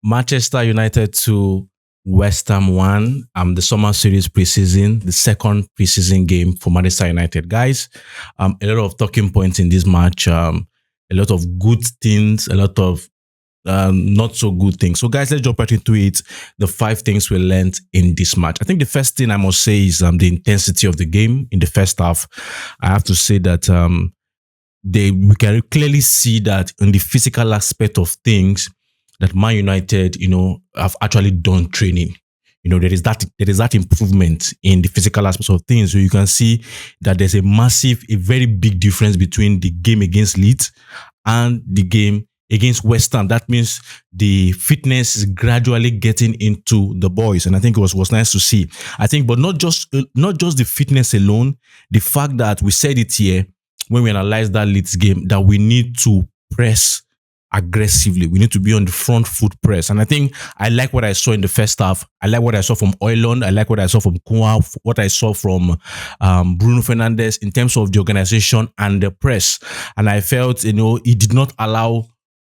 Manchester United to West Ham 1. The summer series preseason, the second preseason game for Manchester United. Guys, a lot of talking points in this match. A lot of good things, a lot of not so good things. So, guys, let's jump right into it. The 5 things we learned in this match. I think the first thing I must say is the intensity of the game in the first half. I have to say that we can clearly see that in the physical aspect of things that Man United, have actually done training. There is that improvement in the physical aspects of things. So you can see that there's a very big difference between the game against Leeds and the game against West Ham. That means the fitness is gradually getting into the boys, and I think it was nice to see. I think, but not just the fitness alone. The fact that we said it here when we analyzed that Leeds game, that we need to press aggressively. We need to be on the front foot press. And I think I like what I saw in the first half. I like what I saw from Højlund. I like what I saw from Cunha, what I saw from Bruno Fernandes in terms of the organization and the press. And I felt, it did not allow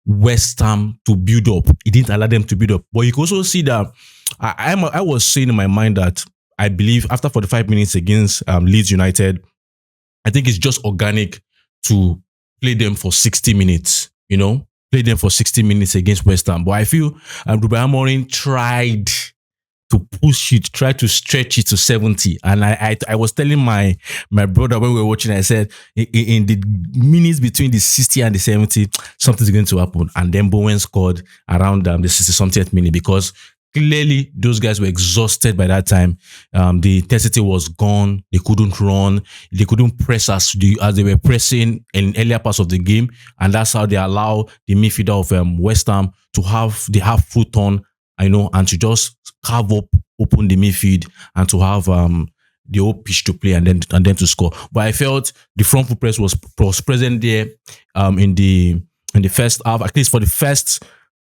West Ham to build up. It didn't allow them to build up. But you can also see that I was saying in my mind that I believe after 45 minutes against Leeds United, I think it's just organic to play them for 60 minutes, play them for 60 minutes against West Ham. But I feel Ruben Amorim tried to push it, tried to stretch it to 70. And I was telling my brother when we were watching, I said, in the minutes between the 60 and the 70, something's going to happen. And then Bowen scored around the 60-something minute, because clearly those guys were exhausted by that time. The intensity was gone. They couldn't run. They couldn't press as they were pressing in earlier parts of the game. And that's how they allow the midfielder of West Ham to have the half foot on, and to just carve open the midfield and to have the whole pitch to play and then to score. But I felt the front foot press was present there in the first half, at least for the first.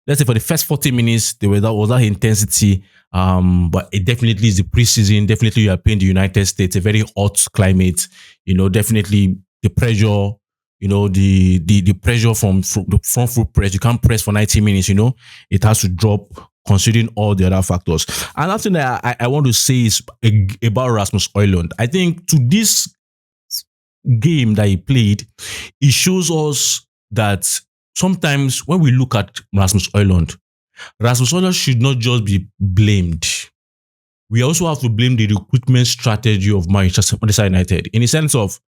Let's say for the first 40 minutes, there was that intensity. But it definitely is the preseason. Definitely you are playing the United States, a very hot climate. Definitely the pressure, the pressure from the front foot press. You can't press for 90 minutes, It has to drop considering all the other factors. And another thing that I want to say is about Rasmus Højlund. I think to this game that he played, it shows us that sometimes when we look at Rasmus Højlund should not just be blamed. We also have to blame the recruitment strategy of Manchester United, in the sense of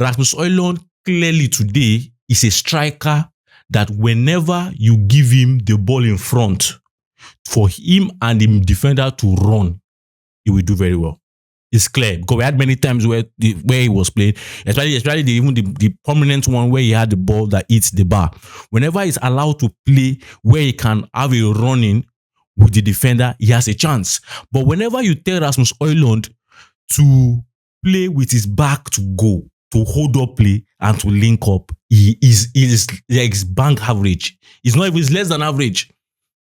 Rasmus Højlund clearly today is a striker that whenever you give him the ball in front, for him and the defender to run, he will do very well. It's clear, because we had many times where he was playing, especially the prominent one where he had the ball that hits the bar. Whenever he's allowed to play where he can have a run-in with the defender, he has a chance. But whenever you tell Rasmus Højlund to play with his back to goal, to hold up play and to link up, he is like bank average. It's less than average.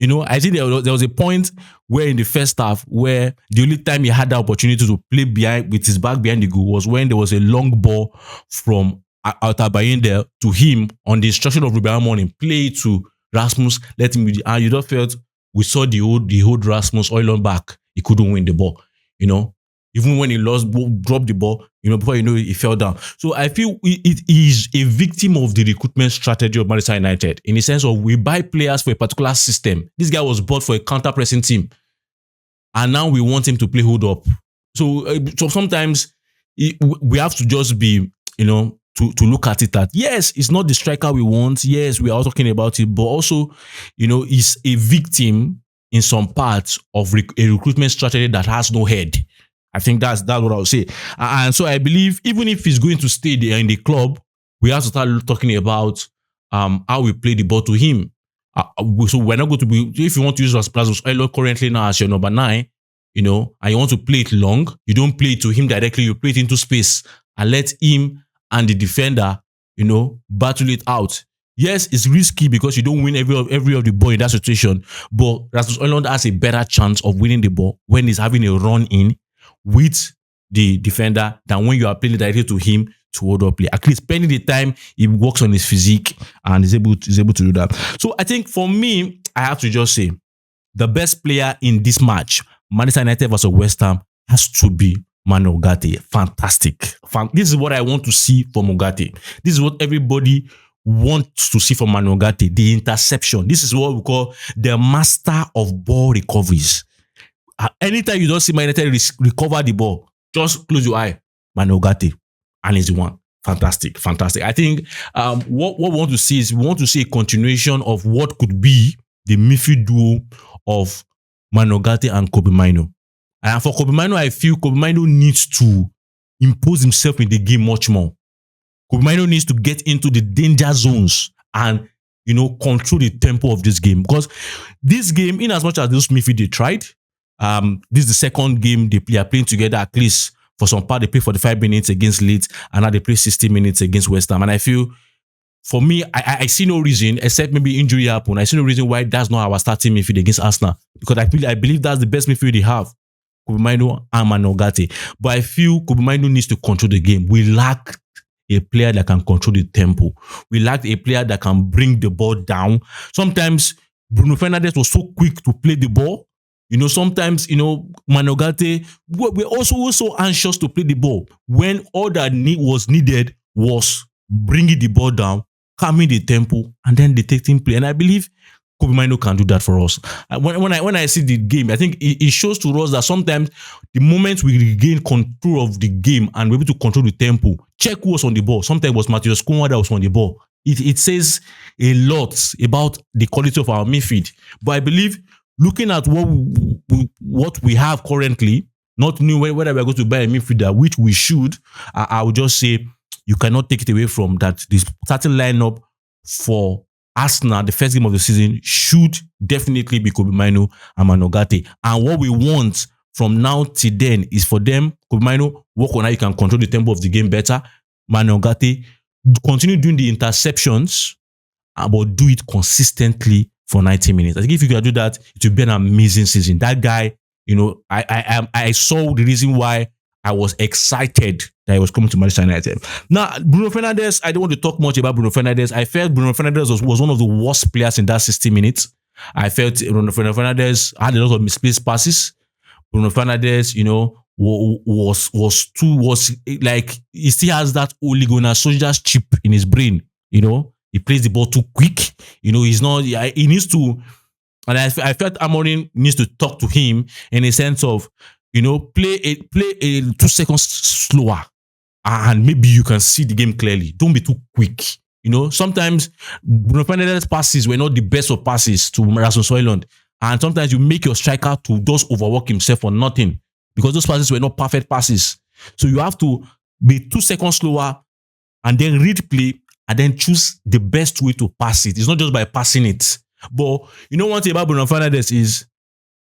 I think there was a point where in the first half where the only time he had the opportunity to play behind with his back behind the goal was when there was a long ball from Altabayinde to him on the instruction of Ruben Amorim, play to Rasmus, let him. And you just felt we saw the old Rasmus Højlund back. He couldn't win the ball. Even when he dropped the ball, before he fell down. So I feel it is a victim of the recruitment strategy of Manchester United, in the sense of we buy players for a particular system. This guy was bought for a counter-pressing team, and now we want him to play hold up. So sometimes we have to just be, to look at it that, yes, it's not the striker we want. Yes, we are talking about it, but also, he's a victim in some parts of a recruitment strategy that has no head. I think that's what I would say. And so I believe even if he's going to stay there in the club, we have to start talking about how we play the ball to him. So we're not going to be, if you want to use Rasmus Højlund currently now as your number 9, and you want to play it long, you don't play it to him directly, you play it into space and let him and the defender, battle it out. Yes, it's risky because you don't win every of the ball in that situation, but Rasmus Højlund has a better chance of winning the ball when he's having a run in with the defender than when you are playing directly to him to hold up play. At least spending the time, he works on his physique and is able to do that. So I think for me, I have to just say, the best player in this match, Manchester United versus West Ham, has to be Manu Ugarte. Fantastic. This is what I want to see from Ugarte. This is what everybody wants to see from Manu Ugarte. The interception. This is what we call the master of ball recoveries. Anytime you don't see Man United recover the ball, just close your eye. Manu Ugarte. And he's the one. Fantastic. I think what we want to see is we want to see a continuation of what could be the midfield duo of Manu Ugarte and Kobbie Mainoo. And for Kobbie Mainoo, I feel Kobbie Mainoo needs to impose himself in the game much more. Kobbie Mainoo needs to get into the danger zones and, control the tempo of this game. Because this game, in as much as those midfield they tried, this is the second game they are playing together. At least for some part, they play 45 minutes against Leeds, and now they play 60 minutes against West Ham. And I feel, for me, I see no reason, except maybe injury happen. I see no reason why that's not our starting midfield against Arsenal. Because I believe that's the best midfield they have. Kobbie Mainoo and Manu Ugarte. But I feel Kobbie Mainoo needs to control the game. We lack a player that can control the tempo. We lack a player that can bring the ball down. Sometimes Bruno Fernandes was so quick to play the ball. Sometimes, Manu Ugarte, we're also so anxious to play the ball when all that was needed was bringing the ball down, calming the tempo, and then detecting play. And I believe Kobbie Mainoo can do that for us. When I see the game, I think it shows to us that sometimes the moment we regain control of the game and we're able to control the tempo, check who was on the ball. Sometimes it was Matheus Cunha that was on the ball. It says a lot about the quality of our midfield. But I believe, looking at what we have currently, not knowing whether we're going to buy a midfielder, which we should, I would just say you cannot take it away from that. The starting lineup for Arsenal, the first game of the season, should definitely be Kobbie Mainoo and Manu Ugarte. And what we want from now till then is for them, Kobbie Mainoo, work on how you can control the tempo of the game better. Manu Ugarte, continue doing the interceptions, but do it consistently for 90 minutes. I think if you can do that, it will be an amazing season. That guy, I saw the reason why I was excited that he was coming to Manchester United. Now, Bruno Fernandes, I don't want to talk much about Bruno Fernandes. I felt Bruno Fernandes was one of the worst players in that 60 minutes. I felt Bruno Fernandes had a lot of misplaced passes. Bruno Fernandes, was like, he still has that Ole Gunnar Solskjaer's chip in his brain. He plays the ball too quick. He's not. He needs to, and I felt Amorim needs to talk to him in a sense of, play a 2 seconds slower, and maybe you can see the game clearly. Don't be too quick. Sometimes Bruno Fernandes' passes were not the best of passes to Rasmus Højlund, and sometimes you make your striker to just overwork himself for nothing because those passes were not perfect passes. So you have to be 2 seconds slower, and then read play, and then choose the best way to pass it. It's not just by passing it. But one thing about Bruno Fernandes is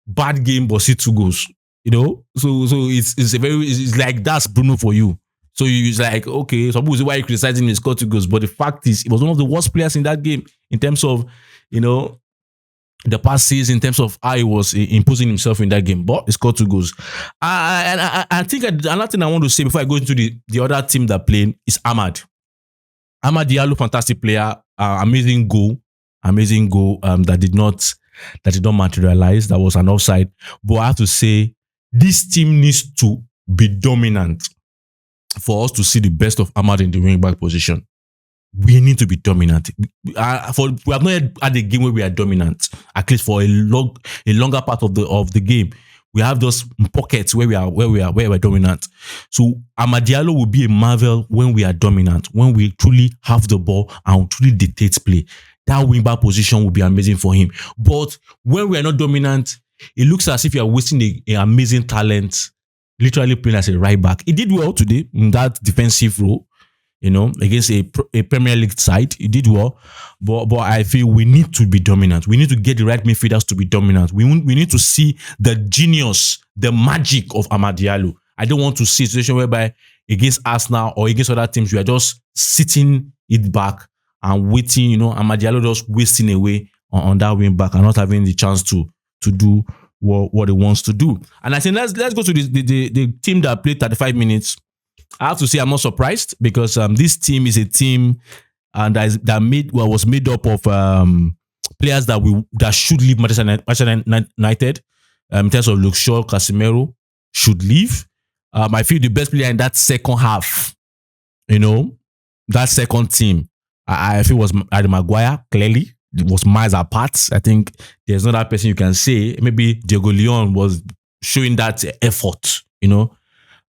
bad game, but see 2 goals. So it's like that's Bruno for you. So it's like, okay, some people say why you criticizing him, he scored 2 goals. But the fact is, he was one of the worst players in that game in terms of, the passes, in terms of how he was imposing himself in that game. But he scored 2 goals. And I think another thing I want to say before I go into the other team that played is Amad Diallo, fantastic player, amazing goal that did not materialize. That was an offside. But I have to say, this team needs to be dominant for us to see the best of Amad in the wing back position. We need to be dominant. We have not yet had a game where we are dominant, at least for a longer part of the game. We have those pockets where we're dominant. So Amad Diallo will be a marvel when we are dominant, when we truly have the ball and truly dictate play. That wing back position will be amazing for him. But when we are not dominant, it looks as if you are wasting an amazing talent, literally playing as a right back. He did well today in that defensive role, against a Premier League side. He did well, but I feel we need to be dominant. We need to get the right midfielders to be dominant. We need to see the genius, the magic of Amad Diallo. I don't want to see a situation whereby against Arsenal or against other teams, we are just sitting it back and waiting, Amad Diallo just wasting away on that wing back and not having the chance to do what he wants to do. And I think let's go to the team that played 35 minutes. I have to say I'm not surprised because this team is a team and was made up of players that should leave Manchester United. In terms of Luke Shaw, Casemiro should leave. I feel the best player in that second half, that second team, I feel was Harry Maguire. Clearly, it was miles apart. I think there's not that person you can say. Maybe Diego Leon was showing that effort. It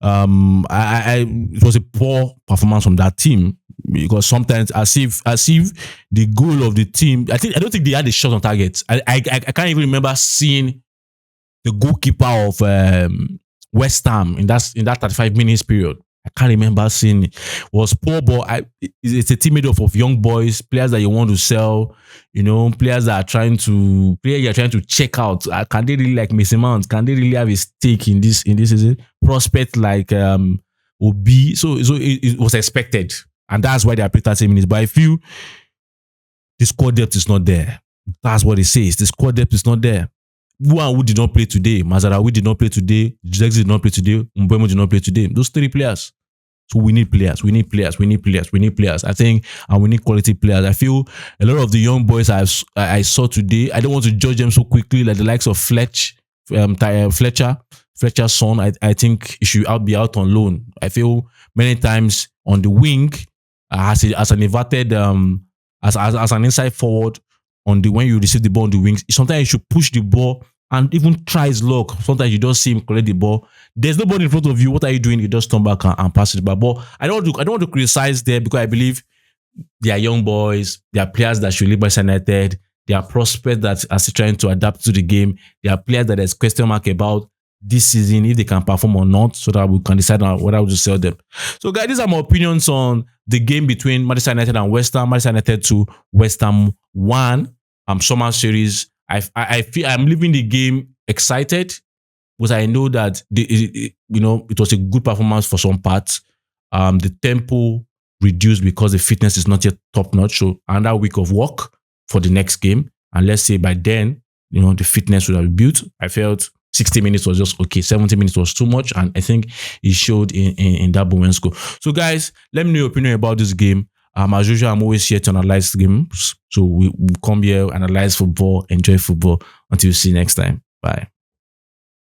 was a poor performance from that team because sometimes as if the goal of the team, I don't think they had a shot on target. I can't even remember seeing the goalkeeper of West Ham in that 35 minutes period. I can't remember seeing it. It was poor, but it's a team made up of young boys, players that you want to sell, players that are trying to check out. Can they really like Mason Mount? Can they really have a stake in this season? Prospect like Obi. So it was expected. And that's why they are playing 30 minutes. But I feel the squad depth is not there. That's what it says. The squad depth is not there. Who did not play today? Mazaraoui did not play today. Jax did not play today. Mbeumo did not play today. Those 3 players. So we need players. We need players. We need players. We need players. I think, and we need quality players. I feel a lot of the young boys I saw today, I don't want to judge them so quickly, like the likes of Fletcher's son. I think he should be out on loan. I feel many times on the wing, as an inverted, as an inside forward, when you receive the ball on the wings, sometimes you should push the ball and even try his luck. Sometimes you don't see him collect the ball. There's nobody in front of you. What are you doing? You just turn back and pass it back. But I don't want to criticize there because I believe they are young boys. They are players that should leave Manchester United. They are prospects that are still trying to adapt to the game. They are players that there's question mark about this season, if they can perform or not, so that we can decide on whether to sell them. So guys, these are my opinions on the game between Manchester United and West Ham. Manchester United to West Ham 1 summer series. I feel I'm leaving the game excited because I know that it was a good performance for some parts. The tempo reduced because the fitness is not yet top notch. So another week of work for the next game, and let's say by then, the fitness would have been built. I felt 60 minutes was just okay. 70 minutes was too much, and I think it showed in that Bowen score. So guys, let me know your opinion about this game. As usual, I'm always here to analyze games. So we come here, analyze football, enjoy football. Until you see you next time. Bye.